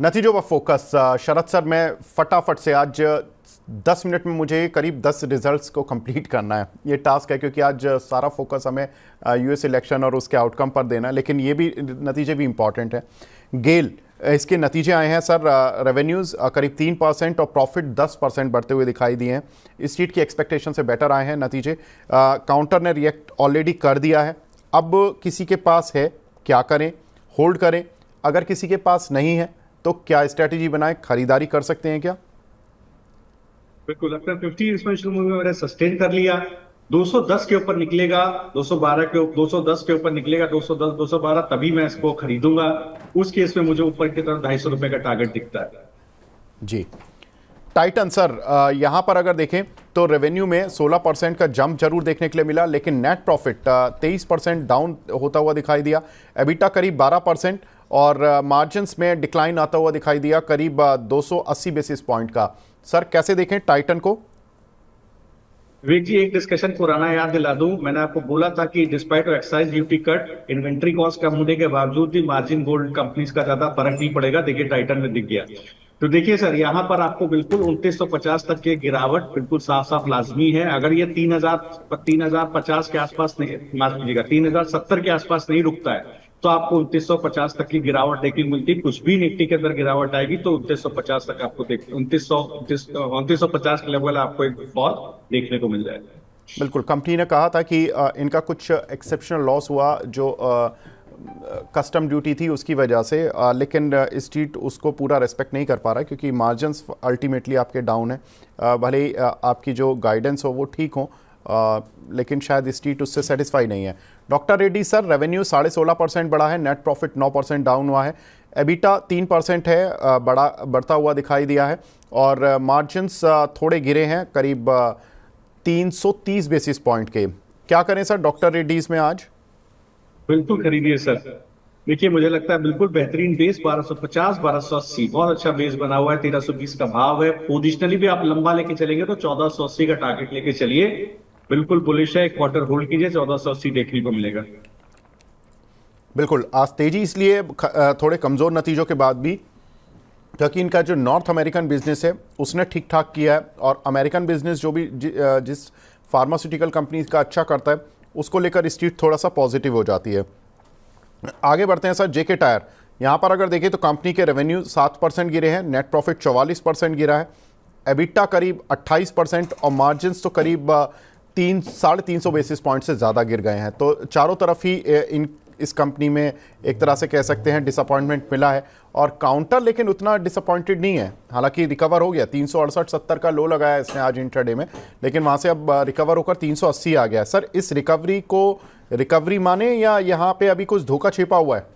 नतीजों पर फोकस। शरद सर, मैं फटाफट से आज 10 मिनट में मुझे करीब 10 रिजल्ट्स को कंप्लीट करना है, ये टास्क है, क्योंकि आज सारा फोकस हमें यूएस इलेक्शन और उसके आउटकम पर देना है, लेकिन ये भी नतीजे भी इंपॉर्टेंट हैं। गेल, इसके नतीजे आए हैं सर। रेवेन्यूज़ करीब 3% और प्रॉफिट 10% बढ़ते हुए दिखाई दिए हैं। इस स्ट्रीट की एक्सपेक्टेशन से बेटर आए हैं नतीजे। काउंटर ने रिएक्ट ऑलरेडी कर दिया है। अब किसी के पास है, क्या करें? होल्ड करें? अगर किसी के पास नहीं है तो क्या स्ट्रैटेजी बनाएं? खरीदारी कर सकते हैं क्या? बिल्कुल, अपना 50 इसमें शुरू में मैंने सस्टेन कर लिया। 210 के ऊपर निकलेगा, 212 के 210 के ऊपर निकलेगा, 210 212, तभी मैं इसको खरीदूंगा। उस केस में मुझे ऊपर की तरफ 250 रुपए का टारगेट दिखता है। जी। टाइटन सर, यहाँ पर अगर देखें तो रेवेन्यू में 16% का जंप जरूर देखने के लिए मिला, लेकिन नेट प्रॉफिट 23% डाउन होता हुआ दिखाई दिया। एबिटा करीब 12% और मार्जिन्स में डिक्लाइन आता हुआ दिखाई दिया, करीब 280 बेसिस पॉइंट का। सर, कैसे देखें टाइटन को? विवेक जी, एक डिस्कशन पुराना याद दिला दूं। मैंने आपको बोला था कि despite excise duty cut, inventory cost कम होने के बावजूद भी मार्जिन गोल्ड कंपनीज का ज्यादा फर्क नहीं पड़ेगा। देखिए टाइटन में दिख गया। तो देखिए सर, यहाँ पर आपको बिल्कुल 2950 तक की गिरावट बिल्कुल साफ साफ लाजमी है। अगर ये 3050 के आसपास नहीं, माफ कीजिएगा, 3070 के आसपास नहीं रुकता है तो आपको 2950 तक की गिरावट देखने को मिलती है। कुछ भी निफ्टी के अंदर गिरावट आएगी तो 2950 तक आपको 2950 के लेवल आपको एक फॉल देखने को मिल जाएगा। बिल्कुल, कंपनी ने कहा था कि इनका कुछ एक्सेप्शनल लॉस हुआ जो कस्टम ड्यूटी थी उसकी वजह से, लेकिन स्ट्रीट उसको पूरा रेस्पेक्ट नहीं कर पा रहा है, क्योंकि मार्जिन्स अल्टीमेटली आपके डाउन है। भले ही आपकी जो गाइडेंस हो वो ठीक हो, लेकिन शायद स्ट्रीट उससे सेटिस्फाई नहीं है। डॉक्टर रेड्डी सर, रेवेन्यू 16.5% बढ़ा है, नेट प्रॉफिट 9% डाउन हुआ है, एबिटा 3% है, बढ़ता हुआ दिखाई दिया है, और मार्जिन्स थोड़े गिरे हैं, करीब 330 बेसिस पॉइंट के। क्या करें सर डॉक्टर रेड्डीज में आज? बिल्कुल खरीदिए सर। देखिए, मुझे लगता है बिल्कुल बेहतरीन बेस 1250 1280 बहुत अच्छा बेस बना हुआ है। 1320 का भाव है। पोजिशनली भी आप लंबा लेके चलेंगे तो 1480 का टारगेट लेके चलिए। बिल्कुल बुलिश है, क्वार्टर होल्ड कीजिए, 1480 देखने को मिलेगा। बिल्कुल, आज तेजी इसलिए थोड़े कमजोर नतीजों के बाद भी, क्योंकि इनका जो नॉर्थ अमेरिकन बिजनेस है उसने ठीक ठाक किया है, और अमेरिकन बिजनेस जो भी जिस फार्मास्यूटिकल कंपनी का अच्छा करता है उसको लेकर स्ट्रीट थोड़ा सा पॉजिटिव हो जाती है। आगे बढ़ते हैं सर। जेके टायर, यहाँ पर अगर देखें तो कंपनी के रेवेन्यू 7% गिरे हैं, नेट प्रॉफिट 44% गिरा है, एबिटा करीब 28% और मार्जिन्स तो करीब 350 बेसिस पॉइंट से ज़्यादा गिर गए हैं। तो चारों तरफ ही इस कंपनी में एक तरह से कह सकते हैं डिसअपॉइंटमेंट मिला है, और काउंटर लेकिन उतना डिसअपॉइंटेड नहीं है। हालांकि रिकवर हो गया, 368.70 का लो लगाया इसने आज इंट्राडे में, लेकिन वहाँ से अब रिकवर होकर 380 आ गया। सर, इस रिकवरी को रिकवरी माने या यहाँ पे अभी कुछ धोखा छिपा हुआ है?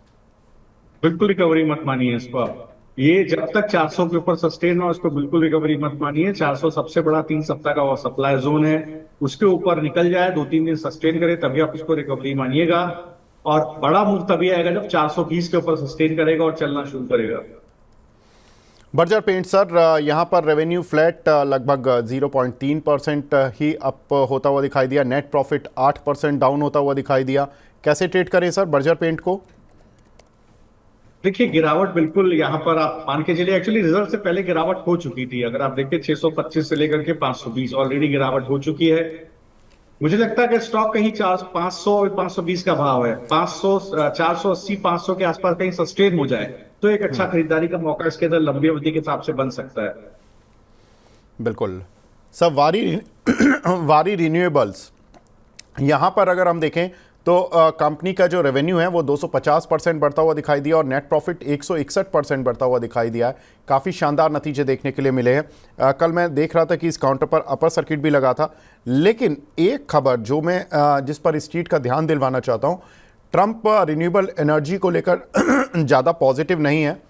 बिल्कुल रिकवरी मत मानिए इसको आप। ये जब तक 400 के ऊपर सस्टेन हो इसको बिल्कुल रिकवरी मत मानिए। 400 सबसे बड़ा 3 सप्ताह का वो सप्लाई जोन है। उसके ऊपर निकल जाए, 2-3 दिन सस्टेन करे, तभी आप उसको रिकवरी मानिएगा। और बड़ा मूव तभी आएगा जब 420 के ऊपर सस्टेन करेगा और चलना शुरू करेगा। बर्जर पेंट सर, यहाँ पर रेवेन्यू फ्लैट लगभग 0.3% ही अप होता हुआ दिखाई दिया, नेट प्रॉफिट 8% डाउन होता हुआ दिखाई दिया। कैसे ट्रेड करें सर बर्जर पेंट को? देखिए, गिरावट बिल्कुल यहाँ पर आप मान के चलिए। एक्चुअली रिजल्ट से पहले गिरावट हो चुकी थी। अगर आप देखिए 625 से लेकर के 520 ऑलरेडी गिरावट हो चुकी है। मुझे लगता है कि स्टॉक कहीं 500 520 का भाव है, 500 480 500 के आसपास कहीं सस्टेन हो जाए तो एक अच्छा खरीदारी का मौका इसके अंदर लंबी अवधि के हिसाब से बन सकता है। बिल्कुल सर। वारी रिन्यूएबल्स, यहाँ पर अगर हम देखें तो कंपनी का जो रेवेन्यू है वो 250% बढ़ता हुआ दिखाई दिया, और नेट प्रॉफिट 161% बढ़ता हुआ दिखाई दिया है। काफ़ी शानदार नतीजे देखने के लिए मिले हैं। कल मैं देख रहा था कि इस काउंटर पर अपर सर्किट भी लगा था, लेकिन एक खबर जो मैं जिस पर स्ट्रीट का ध्यान दिलवाना चाहता हूँ, ट्रंप रिन्यूएबल एनर्जी को लेकर ज़्यादा पॉजिटिव नहीं है,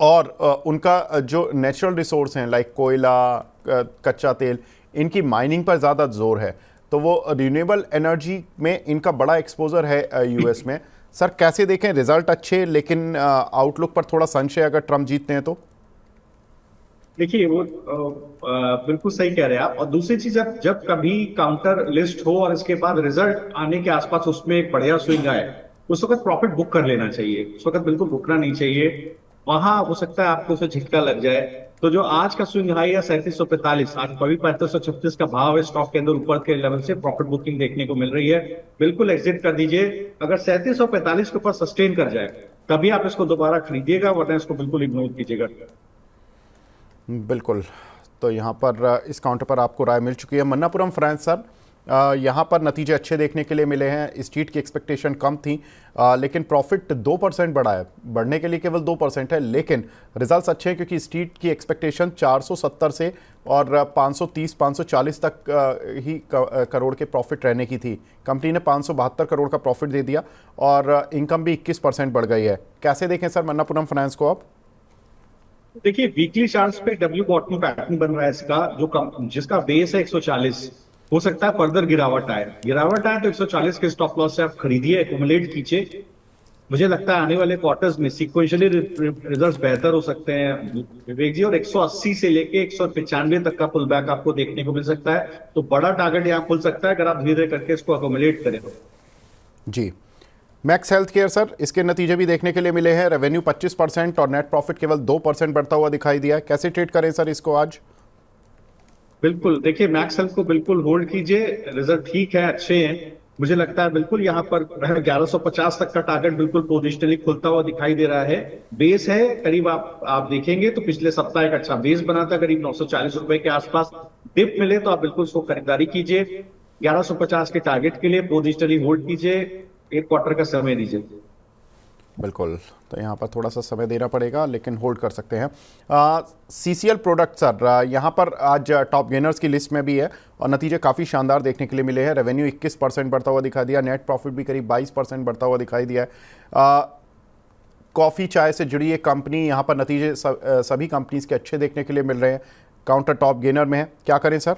और उनका जो नेचुरल रिसोर्स हैं लाइक कोयला, कच्चा तेल, इनकी माइनिंग पर ज़्यादा जोर है। तो वो रिन्यूएबल एनर्जी में इनका बड़ा एक्सपोजर है यूएस में। सर, कैसे देखें? रिजल्ट अच्छे, लेकिन आउटलुक पर थोड़ा संशय अगर ट्रंप जीतते हैं तो। देखिए, वो बिल्कुल सही कह रहे हैं आप। और दूसरी चीज, जब कभी काउंटर लिस्ट हो और इसके बाद रिजल्ट आने के आसपास उसमें एक बढ़िया स्विंग आए, उस वक्त प्रॉफिट बुक कर लेना चाहिए। उस वक्त बिल्कुल रुकना नहीं चाहिए। वहां हो सकता है आपको उसे झटका लग जाए। तो जो आज का स्विंग हाई है 3745, आज कभी 3536 का भाव है स्टॉक के अंदर, ऊपर के लेवल से प्रॉफिट बुकिंग देखने को मिल रही है। बिल्कुल एग्जिट कर दीजिए। अगर 3745 के ऊपर सस्टेन कर जाए तभी आप इसको दोबारा खरीदिएगा, वरना इसको बिल्कुल इग्नोर कीजिएगा। बिल्कुल। तो यहाँ पर इस काउंटर पर आपको राय मिल चुकी है। मन्नापुरम फाइनेंस सर, यहाँ पर नतीजे अच्छे देखने के लिए मिले हैं। स्ट्रीट की एक्सपेक्टेशन कम थी, लेकिन प्रॉफिट 2% बढ़ा है। बढ़ने के लिए केवल 2% है, लेकिन रिजल्ट्स अच्छे हैं क्योंकि स्ट्रीट की एक्सपेक्टेशन 470 से और 530-540 तक ही करोड़ के प्रॉफिट रहने की थी। कंपनी ने 572 करोड़ का प्रॉफिट दे दिया और इनकम भी 21% बढ़ गई है। कैसे देखें सर मन्नापुरम फाइनेंस को आप? देखिए वीकली चार्ट्स पे डब्ल्यू बॉटम पैटर्न बन रहा है इसका, जिसका बेस है 140। हो सकता है फर्दर गिरावट आए। गिरावट आए तो 140 के स्टॉप लॉस से आप खरीदिए, एक्यूमुलेट कीजिए। मुझे लगता है आने वाले क्वार्टर्स में सिक्वेंशियली रिजल्ट्स बेहतर हो सकते हैं विवेक जी, और 180 से लेके 195 तक का पुल बैक आपको देखने को मिल सकता है। तो बड़ा टारगेट यहाँ खुल सकता है अगर आप धीरे करके इसको एक्यूमुलेट करें। जी। मैक्स हेल्थ केयर सर, इसके नतीजे भी देखने के लिए मिले हैं। रेवेन्यू 25% और नेट प्रॉफिट केवल 2% बढ़ता हुआ दिखाई दिया है। कैसे ट्रेड करें सर इसको आज? बिल्कुल, देखिए मैक्स हेल्थ को बिल्कुल होल्ड कीजिए। रिजल्ट ठीक है, अच्छे हैं। मुझे लगता है बिल्कुल यहाँ पर 1150 तक का टारगेट बिल्कुल पोजिशनली खुलता हुआ दिखाई दे रहा है। बेस है करीब, आप देखेंगे तो पिछले सप्ताह एक अच्छा बेस बना था करीब 940 रुपए के आसपास। डिप मिले तो आप बिल्कुल उसको खरीदारी कीजिए। 1150 के टारगेट के लिए पोजिशनली होल्ड कीजिए, एक क्वार्टर का समय दीजिए। बिल्कुल। तो यहाँ पर थोड़ा सा समय देना पड़ेगा, लेकिन होल्ड कर सकते हैं। CCL प्रोडक्ट सर, यहाँ पर आज टॉप गेनर्स की लिस्ट में भी है और नतीजे काफ़ी शानदार देखने के लिए मिले हैं। रेवेन्यू 21% बढ़ता हुआ दिखाई दिया, नेट प्रॉफिट भी करीब 22% बढ़ता हुआ दिखाई दिया है। कॉफ़ी चाय से जुड़ी एक कंपनी, यहाँ पर नतीजे सभी कंपनीज के अच्छे देखने के लिए मिल रहे हैं। काउंटर टॉप गेनर में है, क्या करें सर?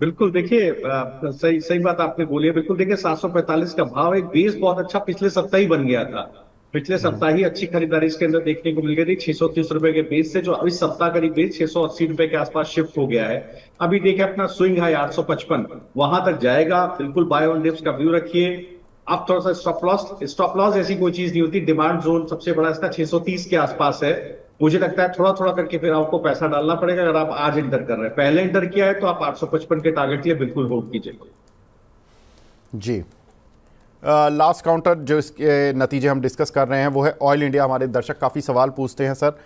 बिल्कुल, देखिए सही सही बात आपने बोली है। बिल्कुल देखिए 745 का भाव, एक बेस बहुत अच्छा पिछले सप्ताह ही बन गया था। पिछले सप्ताह ही अच्छी खरीदारी इसके अंदर देखने को मिल गई थी 630 रुपए के बेस से, जो इस सप्ताह करीब बेस 680 रुपए के आसपास शिफ्ट हो गया है। अभी देखिए अपना स्विंग है 855, वहां तक जाएगा। बिल्कुल बाय ऑन डिप्स का व्यू रखिए। आप थोड़ा सा स्टॉप लॉस ऐसी कोई चीज नहीं होती। डिमांड जोन सबसे बड़ा इसका 630 के आसपास है। मुझे लगता है थोड़ा थोड़ा करके फिर आपको पैसा डालना पड़ेगा। अगर आप आज इंटर कर रहे हैं, पहले इंटर किया है तो आप 855 के टारगेट के लिए बिल्कुल होल्ड कीजिए। जी। लास्ट काउंटर जो इसके नतीजे हम डिस्कस कर रहे हैं वो है ऑयल इंडिया। हमारे दर्शक काफ़ी सवाल पूछते हैं सर।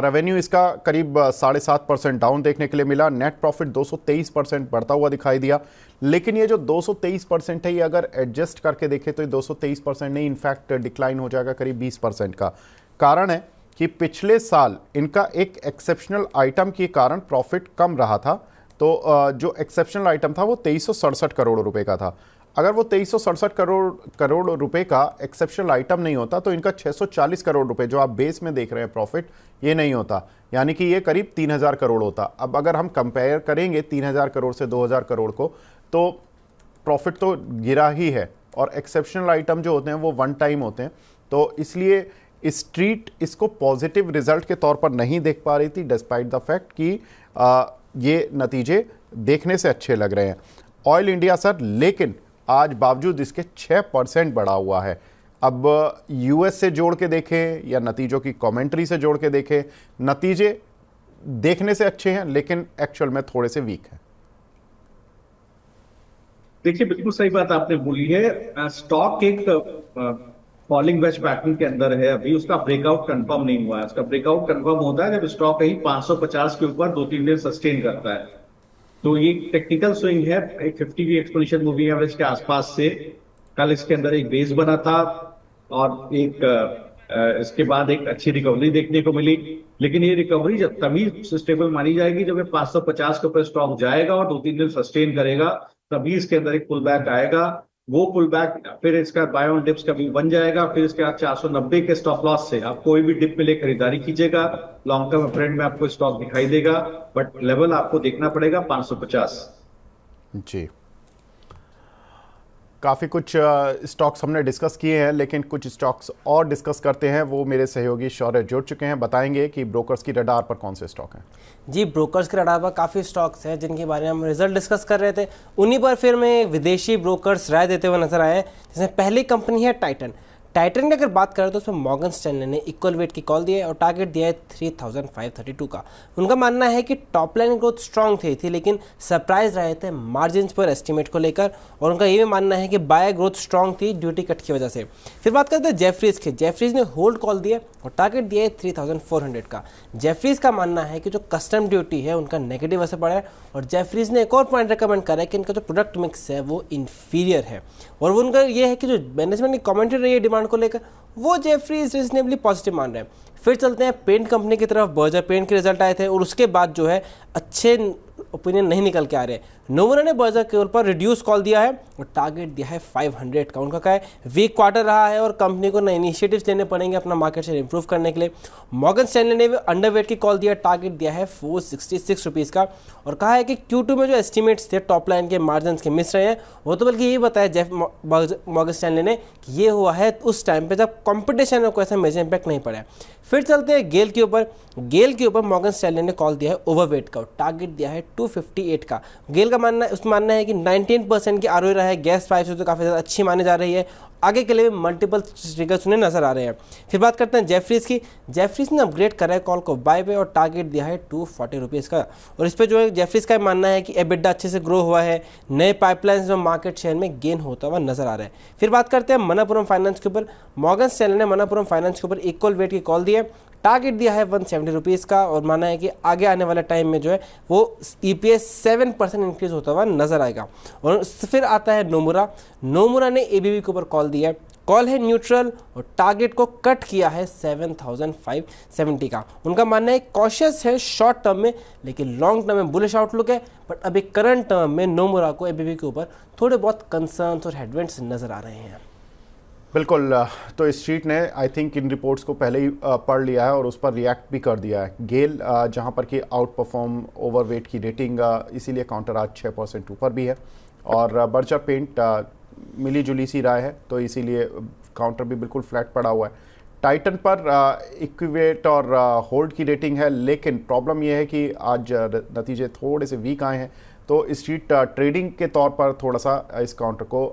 रेवेन्यू इसका करीब 7.5% डाउन देखने के लिए मिला। नेट प्रॉफिट 223% बढ़ता हुआ दिखाई दिया। लेकिन ये जो 223% है, ये अगर एडजस्ट करके देखें तो ये 223% नहीं, इनफैक्ट डिक्लाइन हो जाएगा करीब 20% का। कारण है कि पिछले साल इनका एक एक्सेप्शनल आइटम के कारण प्रॉफिट कम रहा था। तो जो एक्सेप्शनल आइटम था वो 2367 करोड़ रुपए का था। अगर वो 2367 करोड़ रुपए का एक्सेप्शनल आइटम नहीं होता तो इनका 640 करोड़ रुपए जो आप बेस में देख रहे हैं प्रॉफिट, ये नहीं होता। यानी कि ये करीब 3000 करोड़ होता। अब अगर हम कंपेयर करेंगे 3000 करोड़ से 2000 करोड़ को, तो प्रॉफिट तो गिरा ही है। और एक्सेप्शनल आइटम जो होते हैं वो वन टाइम होते हैं। तो इसलिए स्ट्रीट इसको पॉजिटिव रिजल्ट के तौर पर नहीं देख पा रही थी, डिस्पाइट द फैक्ट कि ये नतीजे देखने से अच्छे लग रहे हैं। ऑयल इंडिया सर, लेकिन आज बावजूद इसके 6% बढ़ा हुआ है। अब यूएस से जोड़ के देखें या नतीजों की कमेंट्री से जोड़ के देखें, नतीजे देखने से अच्छे हैं लेकिन एक्चुअल में थोड़े से वीक हैं। देखिए बिल्कुल सही बात आपने बोली है। स्टॉक एक फॉलिंग वेज पैटर्न के अंदर है। अभी उसका ब्रेकआउट कंफर्म नहीं हुआ है। उसका ब्रेकआउट कंफर्म होता है जब स्टॉक कहीं 550 के ऊपर 2-3 दिन सस्टेन करता है। तो ये टेक्निकल स्विंग है, एक 50 की एक्सपोनेंशियल मूविंग एवरेज के आसपास से। कल इसके अंदर एक बेस बना था और इसके बाद एक अच्छी रिकवरी देखने को मिली। लेकिन ये रिकवरी जब तभी स्टेबल मानी जाएगी जब ये 550 के ऊपर स्टॉक जाएगा और 2-3 दिन सस्टेन करेगा, तभी इसके अंदर एक पुल बैक आएगा। वो पुल बैक फिर इसका बाय ऑन डिप्स का व्यू बन जाएगा। फिर इसके बाद 490 के स्टॉप लॉस से आप कोई भी डिप पे ले खरीदारी कीजिएगा। लॉन्ग टर्म ट्रेंड में आपको स्टॉक दिखाई देगा, बट लेवल आपको देखना पड़ेगा 550। जी। काफ़ी कुछ स्टॉक्स हमने डिस्कस किए हैं, लेकिन कुछ स्टॉक्स और डिस्कस करते हैं। वो मेरे सहयोगी शौर्य जुड़ चुके हैं, बताएंगे कि ब्रोकर्स की रडार पर कौन से स्टॉक हैं। जी, ब्रोकर्स के रडार पर काफ़ी स्टॉक्स हैं जिनके बारे में हम रिजल्ट डिस्कस कर रहे थे। उन्हीं पर फिर में विदेशी ब्रोकर्स राय देते हुए नजर आए हैं। जिसमें पहली कंपनी है टाइटन। टाइटन की अगर बात करें तो उसमें मॉर्गन स्टैनले ने इक्वल वेट की कॉल दिया है और टारगेट दिया है 3532 का। उनका मानना है कि टॉप लाइन ग्रोथ स्ट्रॉन्ग थी लेकिन सरप्राइज रहे थे मार्जिन पर एस्टिमेट को लेकर, और उनका ये भी मानना है कि बाय ग्रोथ स्ट्रॉन्ग थी ड्यूटी कट की वजह से। फिर बात करते हैं जेफरीज की। जेफरीज ने होल्ड कॉल दिया और टारगेट दिया है 3400 का। जेफरीज का मानना है कि जो कस्टम ड्यूटी है उनका नेगेटिव असर पड़ा है, और जेफरीज ने एक और पॉइंट रिकमेंड करा है कि इनका जो प्रोडक्ट मिक्स है वो इंफीरियर है, और वो उनका ये है कि जो मैनेजमेंट की कमेंट्री रही है डिमांड को लेकर वो जेफरीज रीजनेबली पॉजिटिव मान रहे हैं। फिर चलते हैं पेंट कंपनी की तरफ। बर्जर पेंट के रिजल्ट आए थे और उसके बाद जो है अच्छे ओपिनियन नहीं निकल के आ रहे हैं। नोमुरा ने बर्जर के ऊपर रिड्यूस कॉल दिया है और टारगेट दिया है 500 का। उनका क्या है, वीक क्वार्टर रहा है और कंपनी को नए इनिशिएटिव्स लेने पड़ेंगे अपना मार्केट शेयर इंप्रूव करने के लिए। मॉर्गन स्टैनले ने भी अंडरवेट की कॉल दिया, टारगेट दिया है 466 रुपीज़ का, और कहा है कि Q2 में जो एस्टिमेट्स थे टॉप लाइन के मार्जिन के मिस रहे हैं, वो तो बल्कि यही बताया जेफ मॉर्गन स्टैनले ने कि ये हुआ है उस टाइम पे जब कंपटीशन में कोई ऐसा मेजर इंपैक्ट नहीं पड़ा है। फिर चलते हैं गेल के ऊपर। गेल के ऊपर मॉर्गन स्टैनले ने कॉल दिया है ओवरवेट का, टारगेट दिया है 258 का। गेल का मानना है कि 19% की आरओई रहा है, गैस प्राइस तो काफ़ी ज़्यादा अच्छी मानी जा रही है, आगे के लिए भी मल्टीपल ट्रिगर्स उन्हें नजर आ रहे हैं। फिर बात करते हैं जेफरीज की। जेफरीज ने अपग्रेड करा है कॉल को बाय पे और टारगेट दिया है 240 रुपीज़ का, और इस पर जो है जेफरीज का मानना है कि एबिडा अच्छे से ग्रो हुआ है, नए पाइपलाइंस में मार्केट शेयर में गेन होता हुआ नजर आ रहा है। फिर बात करते हैं मनप्पुरम फाइनेंस के ऊपर। मॉर्गन स्टैनले ने मनप्पुरम फाइनेंस के ऊपर इक्वल वेट की कॉल दी है, टारगेट दिया है 170 रुपीज़ का, और माना है कि आगे आने वाले टाइम में जो है वो EPS 7% इंक्रीज होता हुआ नजर आएगा। और फिर आता है नोमुरा। नोमुरा ने ABB के ऊपर कॉल दिया है, कॉल है न्यूट्रल और टारगेट को कट किया है 7570 का। उनका मानना है कॉशियस है शॉर्ट टर्म में लेकिन लॉन्ग टर्म में बुलिश आउटलुक है, बट अभी करंट टर्म में नोमुरा को ABB के ऊपर थोड़े बहुत कंसर्न्स और हेडविंड्स नजर आ रहे हैं। बिल्कुल। तो इस शीट ने आई थिंक इन रिपोर्ट्स को पहले ही पढ़ लिया है और उस पर रिएक्ट भी कर दिया है। गेल जहां पर कि आउट परफॉर्म ओवरवेट की रेटिंग, इसीलिए काउंटर आज 6% ऊपर भी है, और बर्जर पेंट मिली जुली सी राय है तो इसीलिए काउंटर भी बिल्कुल फ्लैट पड़ा हुआ है। टाइटन पर इक्विवेट और होल्ड की रेटिंग है, लेकिन प्रॉब्लम यह है कि आज नतीजे थोड़े से वीक आए हैं, तो इस शीट ट्रेडिंग के तौर पर थोड़ा सा इस काउंटर को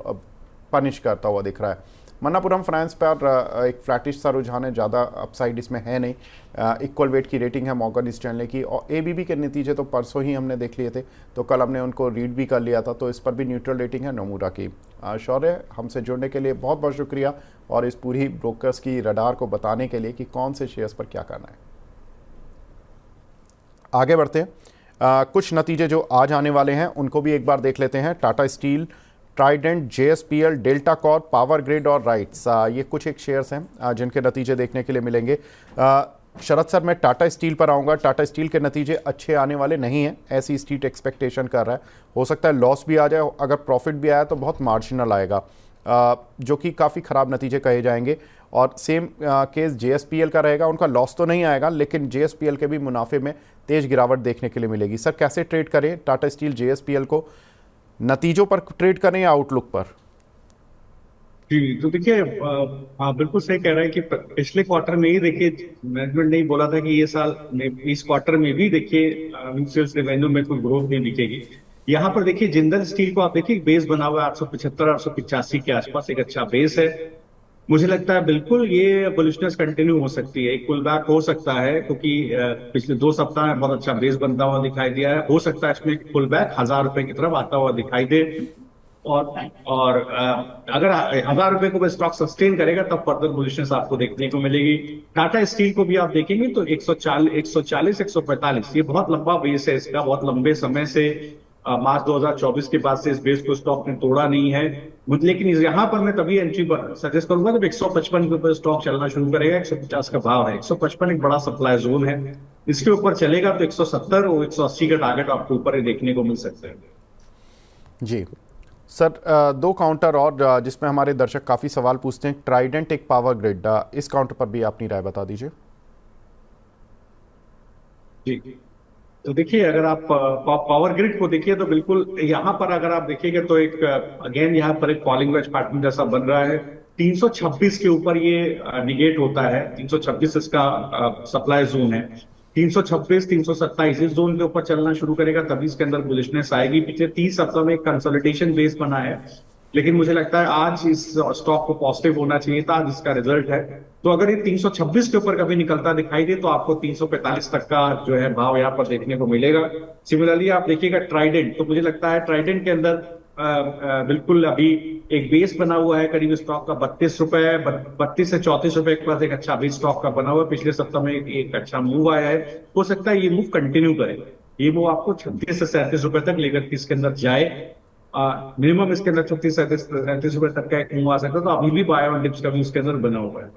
पनिश करता हुआ दिख रहा है। मन्नापुरम फाइनेंस पर एक फ्लैटिश सा रुझान है, ज़्यादा अपसाइड इसमें है नहीं। इक्वल वेट की रेटिंग है मॉर्गन स्टैनले की, और ABB के नतीजे तो परसों ही हमने देख लिए थे, तो कल हमने उनको रीड भी कर लिया था, तो इस पर भी न्यूट्रल रेटिंग है नोमुरा की। शौर्य, हमसे जुड़ने के लिए बहुत बहुत शुक्रिया, और इस पूरी ब्रोकर्स की रडार को बताने के लिए कि कौन से शेयर्स पर क्या करना है। आगे बढ़ते हैं, कुछ नतीजे जो आज आने वाले हैं उनको भी एक बार देख लेते हैं। Tata steel, Trident, JSPL, delta Corp, power grid और राइट्स, ये कुछ एक शेयर्स हैं जिनके नतीजे देखने के लिए मिलेंगे। शरद सर, मैं टाटा स्टील पर आऊँगा। टाटा स्टील के नतीजे अच्छे आने वाले नहीं हैं, ऐसी स्ट्रीट एक्सपेक्टेशन कर रहा है। हो सकता है लॉस भी आ जाए, अगर प्रॉफिट भी आया तो बहुत मार्जिनल आएगा, जो कि काफ़ी ख़राब नतीजे कहे जाएंगे। और सेम केस JSPL का रहेगा, उनका लॉस तो नहीं आएगा लेकिन JSPL के भी मुनाफे में तेज़ गिरावट देखने के लिए मिलेगी। सर, कैसे ट्रेड करें टाटा स्टील, JSPL को? नतीजों पर ट्रेड करें या आउटलुक पर? जी, तो देखिए, आप बिल्कुल सही कह रहे हैं कि पिछले क्वार्टर में ही देखिए मैनेजमेंट ने ही बोला था कि ये साल में इस क्वार्टर में भी देखिए सेल्स रेवेन्यू में कोई ग्रोथ नहीं दिखेगी। यहाँ पर देखिए जिंदल स्टील को आप देखिए बेस बना हुआ है 875 885 के आसपास, एक अच्छा बेस है। मुझे लगता है बिल्कुल ये बुलिशनेस कंटिन्यू हो सकती है, एक पुल बैक हो सकता है, क्योंकि पिछले 2 सप्ताह में बहुत अच्छा बेस बनता हुआ दिखाई दिया है। हो सकता है इसमें पुल बैक 1000 रुपए की तरफ आता हुआ दिखाई दे, और अगर 1000 रुपए को स्टॉक सस्टेन करेगा तब फर्दर बुलिशनेस आपको देखने को मिलेगी। टाटा स्टील को भी आप देखेंगे तो 140 145 ये बहुत लंबा बेस है इसका, बहुत लंबे समय से मार्च 2024 के बाद से इस बेस को स्टॉक ने तोड़ा नहीं है। लेकिन यहाँ पर मैं तभी एंट्री सजेस्ट करूंगा जब 155 के ऊपर स्टॉक चलना शुरू करेगा। 150 का भाव है, 155 एक बड़ा सप्लाई जोन है, इसके ऊपर चलेगा तो 170 और 180 का टारगेट आपको ऊपर ही देखने को मिल सकता है। जी सर, 2 काउंटर और जिसमें हमारे दर्शक काफ़ी सवाल पूछते हैं। ट्राइडेंट, एक पावर ग्रिड, इस काउंटर पर भी अपनी राय बता दीजिए। जी, तो देखिए अगर आप पावर ग्रिड को देखिए तो बिल्कुल यहाँ पर अगर आप देखिएगा तो एक अगेन यहाँ पर एक फॉलिंग वेज पैटर्न जैसा बन रहा है। 326 के ऊपर ये निगेट होता है, 326 इसका सप्लाई जोन है। 326 327 इस जोन के ऊपर चलना शुरू करेगा तभी इसके अंदर बुलिशनेस आएगी। पिछले 30 सप्ताह में एक कंसोलिडेशन बेस बना है, लेकिन मुझे लगता है आज इस स्टॉक को पॉजिटिव होना चाहिए था, आज इसका रिजल्ट है। तो अगर ये 326 के ऊपर कभी निकलता दिखाई दे तो आपको 345 तक का जो है भाव यहाँ पर देखने को मिलेगा। सिमिलरली आप देखिएगा ट्राइडेंट, तो मुझे लगता है ट्राइडेंट के अंदर बिल्कुल अभी एक बेस बना हुआ है करीब स्टॉक का 32 रुपए, 32 से 34 रुपए के पास एक अच्छा बेस स्टॉक का बना हुआ है। पिछले सप्ताह में एक अच्छा मूव आया है, हो सकता है ये मूव कंटिन्यू करे, ये मूव आपको 36 से 37 रुपए तक लेकर इसके अंदर जाए। मिनिमम इसके अंदर 36 37 रुपए तक का एक मूव आ सकता है, तो अभी भी बाय ऑन डिप्स का भी उसके अंदर बना हुआ है।